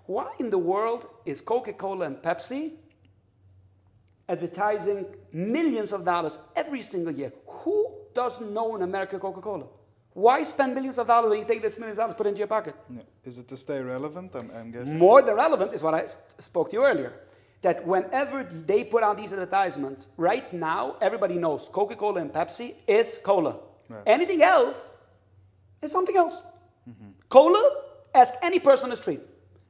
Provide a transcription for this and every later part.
Why in the world is Coca-Cola and Pepsi advertising millions of dollars every single year? Who doesn't know in America Coca-Cola? Why spend millions of dollars when you take this millions of dollars, put it into your pocket? Yeah. Is it to stay relevant? I'm guessing. More than relevant is what I spoke to you earlier. That whenever they put out these advertisements, right now, everybody knows Coca-Cola and Pepsi is cola. Right. Anything else is something else. Cola, ask any person on the street.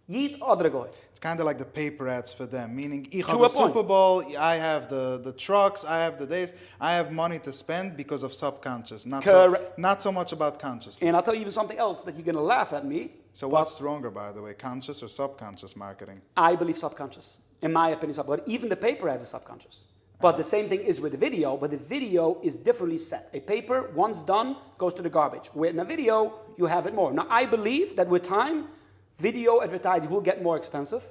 Yeet odregoy. It's kind of like the paper ads for them, meaning I To have a the point. Super Bowl, I have the trucks, I have the days, I have money to spend because of subconscious, not so much about conscious. And I'll tell you even something else that you're going to laugh at me. So what's stronger, by the way, conscious or subconscious marketing? I believe subconscious. In my opinion, subconscious. But even the paper ads is subconscious. But the same thing is with the video, but the video is differently set. A paper, once done, goes to the garbage. Where in a video, you have it more. Now, I believe that with time, video advertising will get more expensive,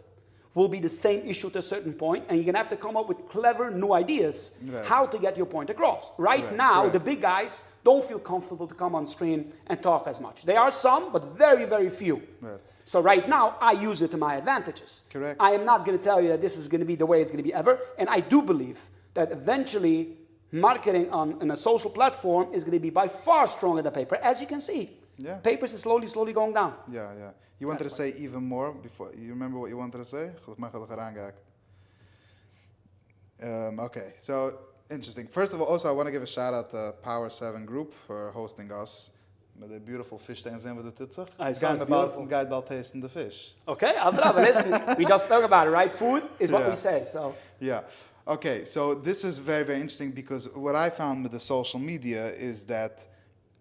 will be the same issue to a certain point, and you're going to have to come up with clever new ideas how to get your point across. Right now, the big guys don't feel comfortable to come on screen and talk as much. There are some, but very, very few. Right. So right now, I use it to my advantages. Correct. I am not going to tell you that this is going to be the way it's going to be ever, and I do believe that eventually marketing on a social platform is going to be by far stronger than paper, as you can see. Yeah. Papers is slowly going down. Yeah, yeah. You wanted to say even more before. You remember what you wanted to say? Okay, so interesting. First of all, also I want to give a shout out to Power 7 Group for hosting us. Met the beautiful fish tanks in with the titsa. Guide about tasting the fish. Okay, listen, we just spoke about it, right? Food is what we say, so. Yeah. Okay, so this is very, very interesting because what I found with the social media is that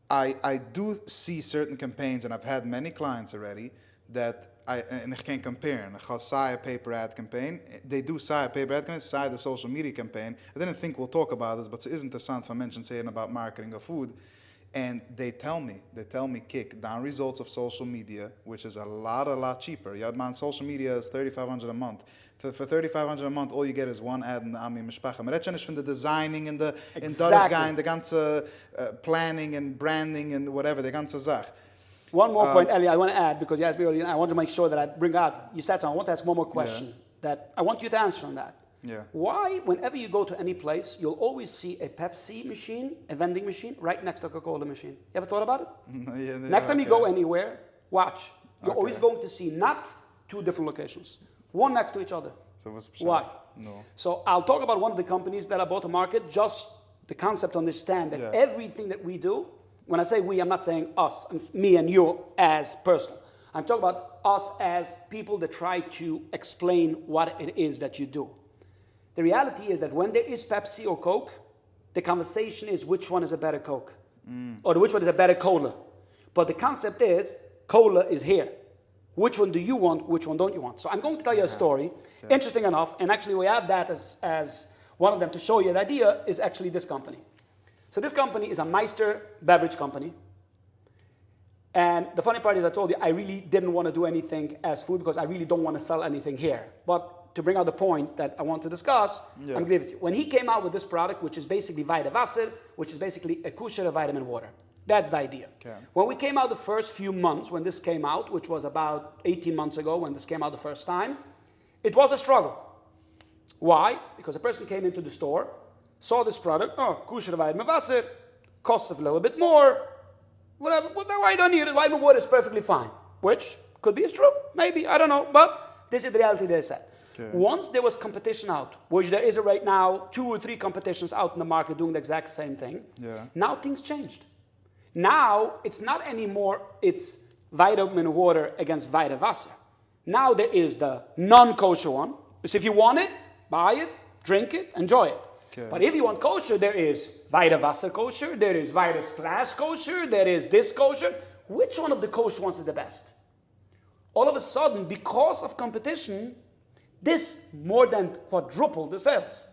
I do see certain campaigns, and I've had many clients already, that I can't compare. I ga saai paper ad campaign. They do saai paper ad campaign, saai the social media campaign. I didn't think we'll talk about this, but it is interessant van mensen saying about marketing of food. And they tell me, kick down results of social media, which is a lot cheaper. Yeah, man, social media is $3,500 a month. For $3,500 a month, all you get is one ad in the Ami Mishpacha. Maar dat is van de designing and the and the ganze planning and branding and whatever, the ganze Zach. One more point, Eli, I want to add, because you asked me earlier, and I want to make sure that I bring out, you said something, I want to ask one more question that I want you to answer on that. Yeah. Why, whenever you go to any place, you'll always see a Pepsi machine, a vending machine, right next to a Coca-Cola machine? You ever thought about it? Next time you go anywhere, watch. You're always going to see not two different locations, one next to each other. So what's Why? No. So I'll talk about one of the companies that I bought to market, just the concept to understand that everything that we do, when I say we, I'm not saying us, me and you as personal. I'm talking about us as people that try to explain what it is that you do. The reality is that when there is Pepsi or Coke, the conversation is which one is a better Coke or which one is a better cola. But the concept is cola is here. Which one do you want? Which one don't you want? So I'm going to tell you a story. Interesting enough, and actually we have that as one of them to show you the idea is actually this company. So this company is a Meister beverage company. And the funny part is I told you I really didn't want to do anything as food because I really don't want to sell anything here. But to bring out the point that I want to discuss, I'm going to give it to you. When he came out with this product, which is basically Vita Wasser, which is basically a kosher vitamin water. That's the idea. Okay. When we came out the first few months, when this came out, which was about 18 months ago when this came out the first time, it was a struggle. Why? Because a person came into the store, saw this product, kosher vitamin Wasser, costs a little bit more, whatever, why don't you need it? Vitamin water is perfectly fine. Which could be true, maybe, I don't know, but this is the reality they said. Okay. Once there was competition out, which there is right now, 2 or 3 competitions out in the market doing the exact same thing, now things changed. Now, it's not anymore, it's vitamin water against Vita Wasser. Now there is the non-kosher one. So if you want it, buy it, drink it, enjoy it. Okay. But if you want kosher, there is Vita Wasser kosher, there is Vita Splash kosher, there is this kosher. Which one of the kosher ones is the best? All of a sudden, because of competition, this more than quadrupled the sales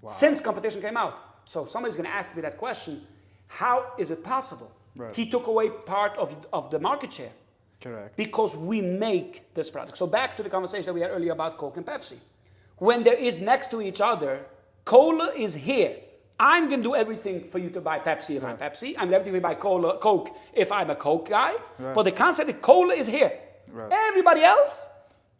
since competition came out. So somebody's going to ask me that question, how is it possible? Right. He took away part of the market share. Correct. Because we make this product. So back to the conversation that we had earlier about Coke and Pepsi. When there is next to each other, cola is here. I'm going to do everything for you to buy Pepsi if I'm Pepsi. I'm going to buy Coke if I'm a Coke guy. Right. But the concept is cola is here. Right. Everybody else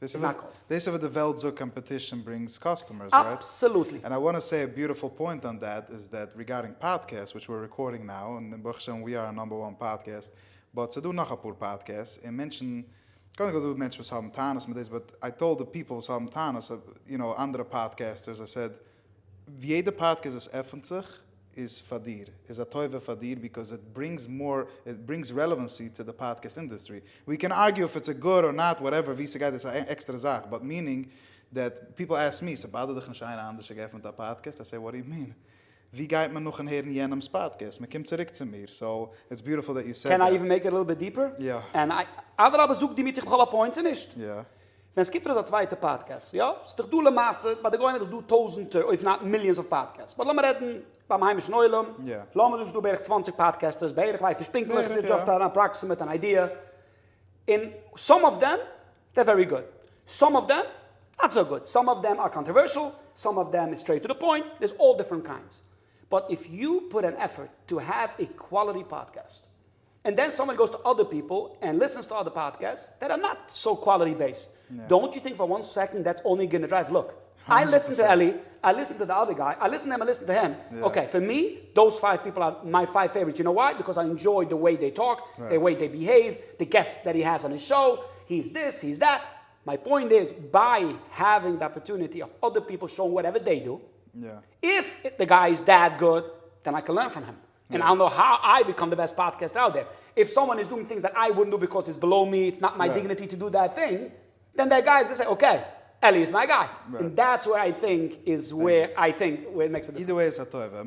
It's not cold. They say the Weltzo competition brings customers, Absolutely. right? And I want to say a beautiful point on that is that regarding podcasts, which we're recording now, and in Bergson we are a #1 podcast, but to do nog een paar podcasts, and mention, kan ik do mensen van Tanis met this, but I told the people from Tanis, andere podcasters, I said, jede podcast is öffentlich, is fadir, is a toive fadir, because it brings relevancy to the podcast industry. We can argue if it's a good or not, whatever, wie guy is an extra zaak, but meaning that people ask me, sabada de gaan anders gegeven met podcast, I say, what do you mean? Wie gaat me nog een heer in Jenem's podcast? Me komt terug te mir. So it's beautiful that you said Can that. I even make it a little bit deeper? Yeah. And andere bezoek die mit sich begonnen points nicht. Yeah. Wenn es gibt das zweite Podcast, ja? Es doch dule Masse, aber da gehen wir doch tausende, if not millions of podcasts. Aber lass mal reden beim heimischen Neulem. Yeah. Lass mal dus berg 20 podcasters, berg wij verspinkelig, Berg, just ja. an approximate an idea. In some of them, they're very good. Some of them, not so good. Some of them are controversial. Some of them is straight to the point. There's all different kinds. But if you put an effort to have a quality podcast, and then someone goes to other people and listens to other podcasts that are not so quality based, don't you think for 1 second that's only going to drive? Look, I listen to 100%. Ellie, I listen to the other guy, I listen to him, I listen to him. Yeah. Okay, for me, those 5 people are my 5 favorites. You know why? Because I enjoy the way they talk, the way they behave, the guests that he has on his show. He's this, he's that. My point is, by having the opportunity of other people showing whatever they do, if the guy is that good, then I can learn from him. And I'll know how I become the best podcaster out there. If someone is doing things that I wouldn't do because it's below me, it's not my dignity to do that thing, then that guy is going to say, okay, Ellie is my guy. And that's where I think where it makes a difference. Either way, it's a toive.